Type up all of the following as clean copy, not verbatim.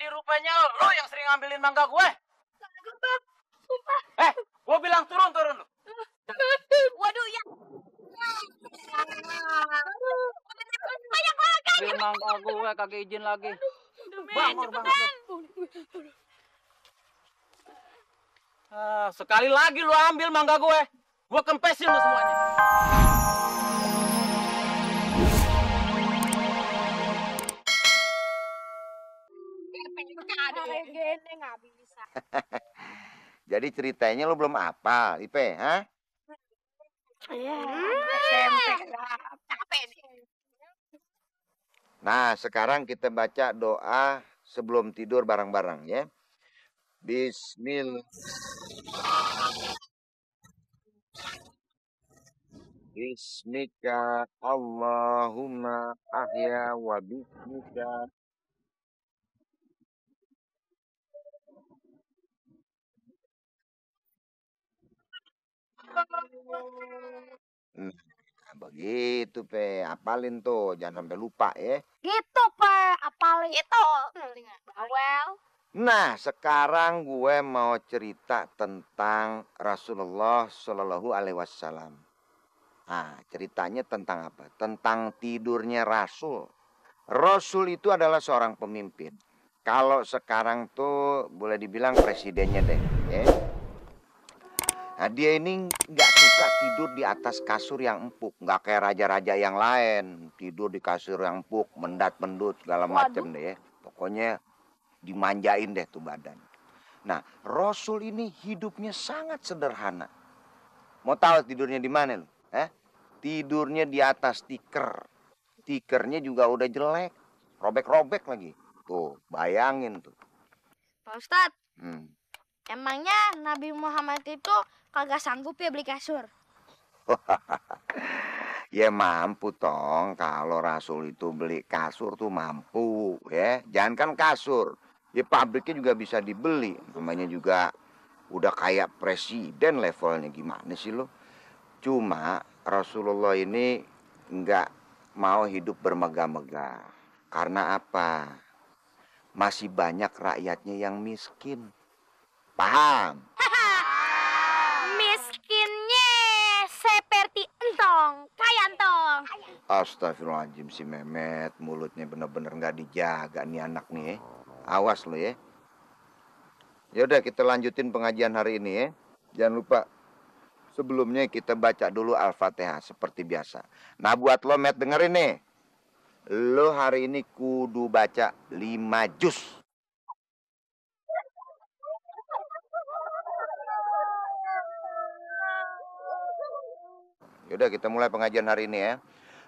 Jadi rupanya lo yang sering ngambilin mangga gue. Kagak, Bang. Sumpah. Gue bilang turun lo. Waduh, ya. Banyak banget, Kang. Ambil mangga gue kagak izin lagi. Bang, cepetan. Sekali lagi lo ambil mangga gue kempesin lo semuanya. Nggak bisa. Jadi ceritanya lo belum apa, Ipe, ha? SMP capek nih. Nah, sekarang kita baca doa sebelum tidur bareng-bareng ya. Bismillah. Bismika Allahumma ahya wa bismika. Nah, begitu, Pe. Apalin tuh, jangan sampai lupa ya. Gitu, Pak. Apalin itu. Bawel. Nah, sekarang gue mau cerita tentang Rasulullah Shallallahu Alaihi Wasallam. Nah, ceritanya tentang apa? Tentang tidurnya Rasul. Rasul itu adalah seorang pemimpin. Kalau sekarang tuh boleh dibilang presidennya deh, ya. Nah, dia ini nggak suka tidur di atas kasur yang empuk, nggak kayak raja-raja yang lain tidur di kasur yang empuk, mendat-mendut segala macem deh, ya. Pokoknya dimanjain deh tuh badan. Nah, Rasul ini hidupnya sangat sederhana. Mau tahu tidurnya di mana lu? Tidurnya di atas tikar. Tikernya juga udah jelek, robek-robek lagi. Tuh, bayangin tuh. Pak Ustadz, emangnya Nabi Muhammad itu kagak sanggup ya beli kasur? Ya mampu tong, kalau Rasul itu beli kasur tuh mampu ya. Jangan kan kasur, ya pabriknya juga bisa dibeli. Namanya juga udah kayak presiden levelnya, gimana sih lo? Cuma Rasulullah ini nggak mau hidup bermegah-megah. Karena apa? Masih banyak rakyatnya yang miskin. Paham? Miskinnya seperti entong, kaya entong. Astagfirullahaladzim si Mehmet, mulutnya bener-bener nggak dijaga nih anak nih. Awas lo ya. Yaudah kita lanjutin pengajian hari ini ya. Jangan lupa sebelumnya kita baca dulu Al-Fatihah seperti biasa. Nah buat lo Met dengerin nih. Lo hari ini kudu baca 5 juz. Yaudah kita mulai pengajian hari ini ya.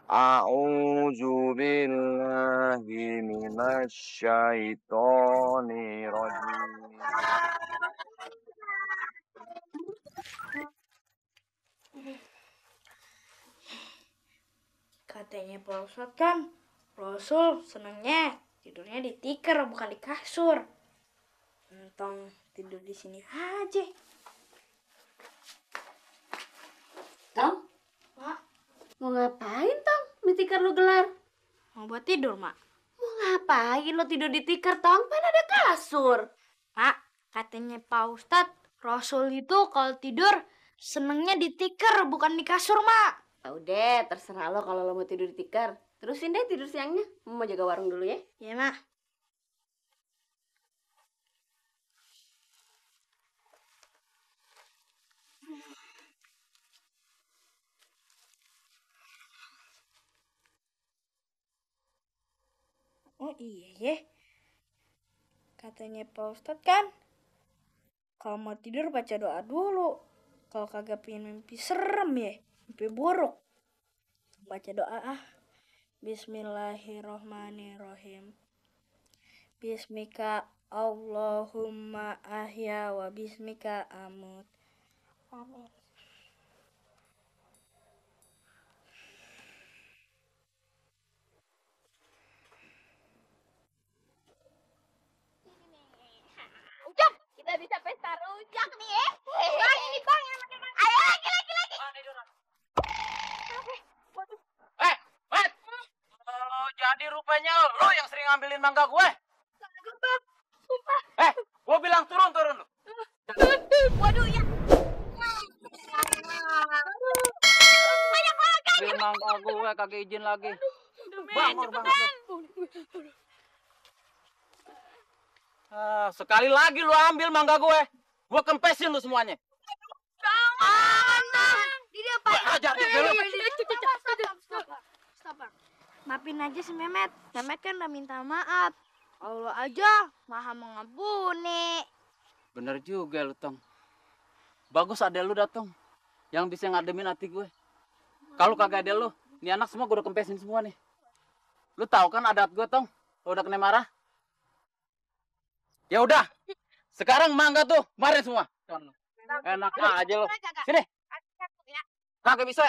A'udzu billahi minasyaitonir rajim. Katanya Pak Ustadz kan, Rasul senangnya tidurnya di tikar bukan di kasur. Entong tidur di sini aja. Tong? Mak, Mau ngapain, Tong? Di tikar lu gelar? mau buat tidur, Mak. Mau ngapain lo tidur di tikar, Tong? Kan ada kasur. Mak, katanya Pak Ustadz, Rasul itu kalau tidur senengnya di tikar bukan di kasur, Mak. Ya udah, terserah lo kalau lo mau tidur di tikar. Terusin deh tidur siangnya. Mau jaga warung dulu ya. Ya, Mak. Oh iya ya. Katanya Pak Ustadz kan, kalau mau tidur baca doa dulu. Kalau kagak pengen mimpi serem ya, mimpi buruk. Baca doa ah. Bismillahirrohmanirrohim. Bismika Allahumma ahya wa bismika amut. Amin. Ucap, kita bisa pesta rujak nih ya. Bang, ini bang yang makan bang. Ayo lagi. Matt. Jadi rupanya lo yang sering ngambilin mangga gue. Kagak, Bang. gue kagak izin lagi. Bangor banget lu. Sekali lagi lu ambil mangga gue kempesin lu semuanya. Ajar dia lu. Stop, Bang. Maafin aja si Memet. Memet kan udah minta maaf. Allah aja maha mengampuni. Bener juga lu, Tong. Bagus ada lu datang yang bisa ngademin hati gue. Kalau kagak ada lu, nih anak semua gue udah kempesin semua nih. Lu tahu kan adat gue, Tong? Lu udah kena marah. Ya udah. Sekarang mangga tuh, marin semua. Enak aja lu. Sini. Kagak bisa.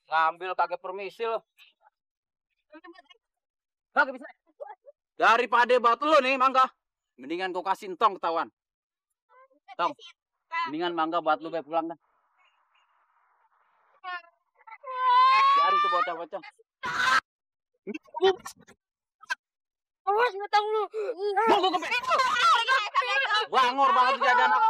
Ngambil kagak permisi lu. Kagak bisa. Daripada batu lu nih mangga, mendingan gua kasih Tong ketahuan. Tong, mendingan mangga buat lu pulang dah. Biarin tuh bocah-bocah. Awas ngetang lu. Mau gua kempes. Bangor banget jadi anak.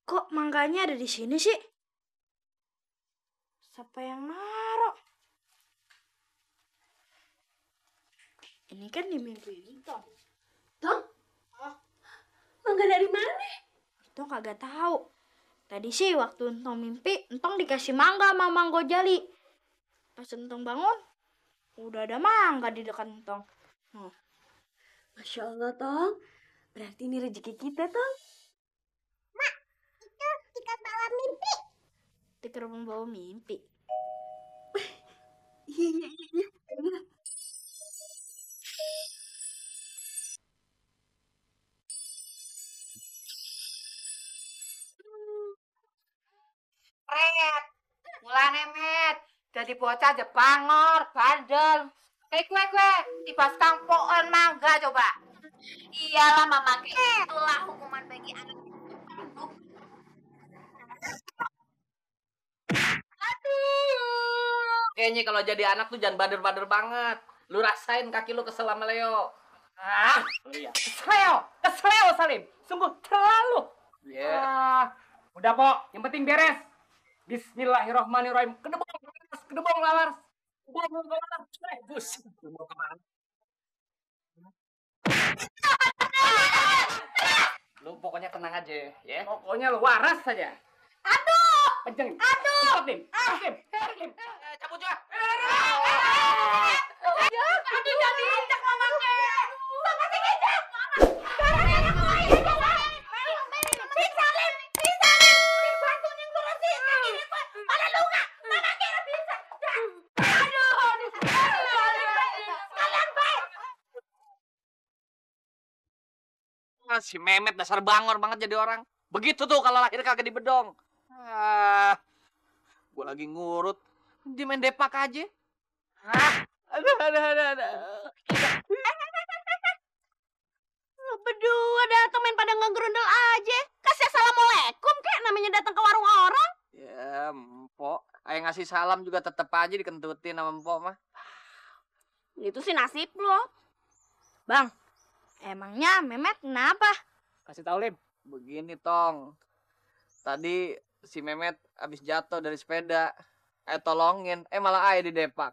Kok mangganya ada di sini sih? Siapa yang naruh? Ini kan di mimpi Tong. Tong? Mangga dari mana? Tong kagak tahu. Tadi sih waktu Entong mimpi, Entong dikasih mangga sama Mang Gojali. Pas Entong bangun, udah ada mangga di dekat Entong. Masya Allah, Tong. Berarti ini rezeki kita, Tong. Tikar malam mimpi. Tikar membawa mimpi. Iya. Ret, mulane met, jadi bocah aja bangor, bandel. Kayak kue, tibas kampokan mangga coba. Iyalah mama itulah hukuman bagi anak. Kayaknya kalau jadi anak tuh jangan bader-bader banget. Lu rasain kaki lu kesel sama Leo. Kesleo Salim. Sungguh terlalu. Udah Pok, yang penting beres. Bismillahirrahmanirrahim. Kedebong lawas. Bus. Mau kemana? Lu pokoknya tenang aja ya. Pokoknya lu waras saja. Aduh! Penceng. Aduh! Stop, Dim. Cabut juga. Aduh, jadi injak mamanya. Sama si injak. Darahnya yang lain. Bisa, Lim. Dibantu nih ngurusin. Ini pada lunga. Mama kira bisa. Aduh. Kalian baik. Si Memet dasar bangor banget jadi orang. Begitu tuh kalau lahir kagak dibedong. Gue lagi ngurut. Dia main depak aja. Ada. Berdua datang main pada ngegerundel aja. Kasih assalamualaikum kek namanya datang ke warung orang. Ya, Mpok. Ayo ngasih salam juga tetep aja dikentutin sama Mpok mah. Itu sih nasib lo. Bang, emangnya Memet kenapa? Kasih tau, Lim. Begini, Tong. Tadi si Memet abis jatuh dari sepeda. Tolongin. Malah aja di depak.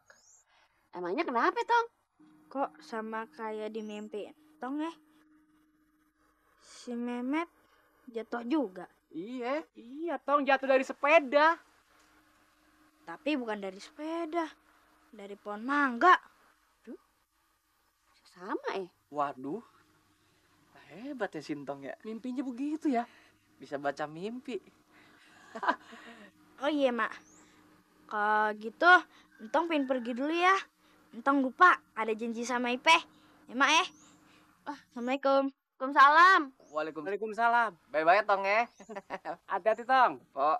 Emangnya kenapa, Tong? Kok sama kayak di mimpi Tong ya? Si Memet jatuh juga. Iya, Tong jatuh dari sepeda. Tapi bukan dari sepeda. Dari pohon mangga. Sama Waduh. Hebat ya Sintong ya. Mimpinya begitu ya. Bisa baca mimpi. Oh iya, Mak. Kalau gitu, Entong pengen pergi dulu ya. Entong lupa ada janji sama Ipe. Ya, Mak ya. Assalamualaikum. Waalaikumsalam. Waalaikumsalam. Bye-bye Tong ya. Hati-hati Tong. Pok.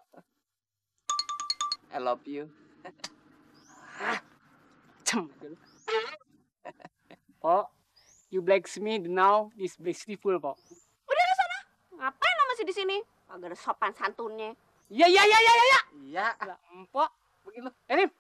I love you. Pok, you bless me now is beautiful, Pok. Udah di sana. Ngapain lo masih di sini? Kagak ada sopan santunnya. Iya. Iya. Lah, empok. Begitu. Rim.